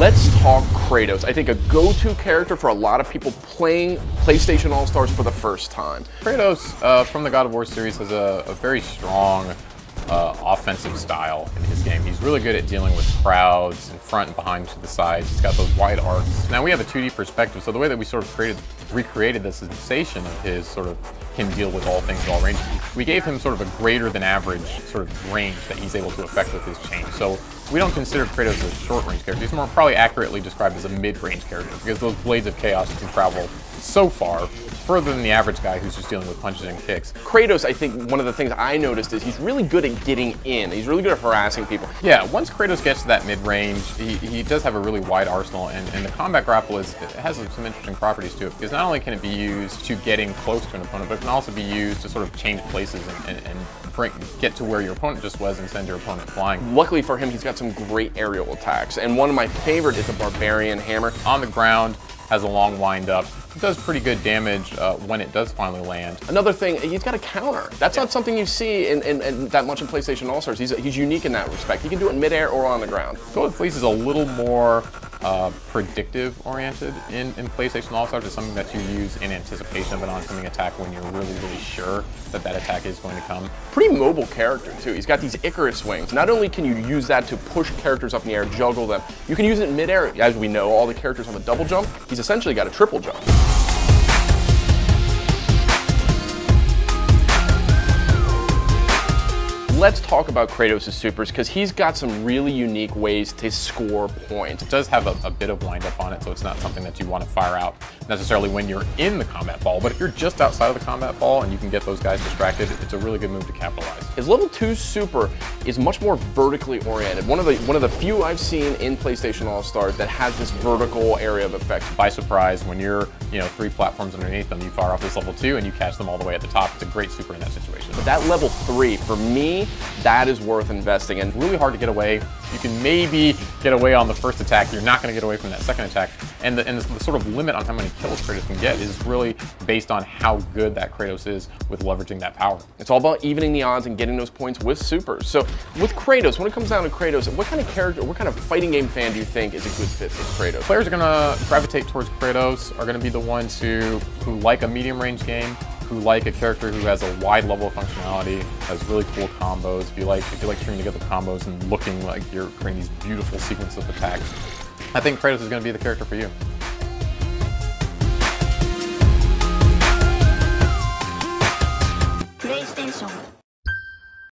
Let's talk Kratos. I think a go-to character for a lot of people playing PlayStation All-Stars for the first time. Kratos from the God of War series has a very strong offensive style in his game. He's really good at dealing with crowds in front and behind to the sides. He's got those wide arcs. Now we have a 2D perspective, so the way that we sort of recreated the sensation of his sort of can deal with all things at all ranges, we gave him sort of a greater than average sort of range that he's able to affect with his chain. So we don't consider Kratos a short range character. He's more probably accurately described as a mid-range character because those blades of chaos can travel so far, further than the average guy who's just dealing with punches and kicks. Kratos, I think one of the things I noticed is he's really good at getting in. He's really good at harassing people. Yeah, once Kratos gets to that mid-range, he does have a really wide arsenal, and the combat grapple it has some interesting properties to it, because not only can it be used to getting close to an opponent, but it can also be used to sort of change places and get to where your opponent just was and send your opponent flying. Luckily for him, he's got some great aerial attacks, and one of my favorite is the Barbarian Hammer. On the ground, has a long wind up. It does pretty good damage when it does finally land. Another thing, he's got a counter. That's not something you see in that much in PlayStation All-Stars. He's unique in that respect. He can do it in midair or on the ground. Golden Fleece is a little more predictive oriented in PlayStation All-Stars. It's something that you use in anticipation of an oncoming attack when you're really, really sure that that attack is going to come. Pretty mobile character too. He's got these Icarus wings. Not only can you use that to push characters up in the air, juggle them, you can use it in midair. As we know, all the characters have a double jump. He's essentially got a triple jump. Let's talk about Kratos' supers, because he's got some really unique ways to score points. It does have a bit of wind up on it, so it's not something that you want to fire out necessarily when you're in the combat ball, but if you're just outside of the combat ball and you can get those guys distracted, it's a really good move to capitalize. His level 2 super is much more vertically oriented. One of the few I've seen in PlayStation All-Stars that has this vertical area of effect. By surprise, when you're 3 platforms underneath them, you fire off this level 2 and you catch them all the way at the top. It's a great super in that situation. But that level 3, for me, that is worth investing in. Really hard to get away. You can maybe get away on the first attack. You're not going to get away from that second attack. And the sort of limit on how many kills Kratos can get is really based on how good that Kratos is with leveraging that power. It's all about evening the odds and getting those points with supers. So with Kratos, when it comes down to Kratos, what kind of character, what kind of fighting game fan do you think is a good fit for Kratos? Players are going to gravitate towards Kratos, are going to be the ones who like a medium range game, who like a character who has a wide level of functionality, has really cool combos. If you like stringing together combos and looking like you're creating these beautiful sequences of attacks, I think Kratos is going to be the character for you.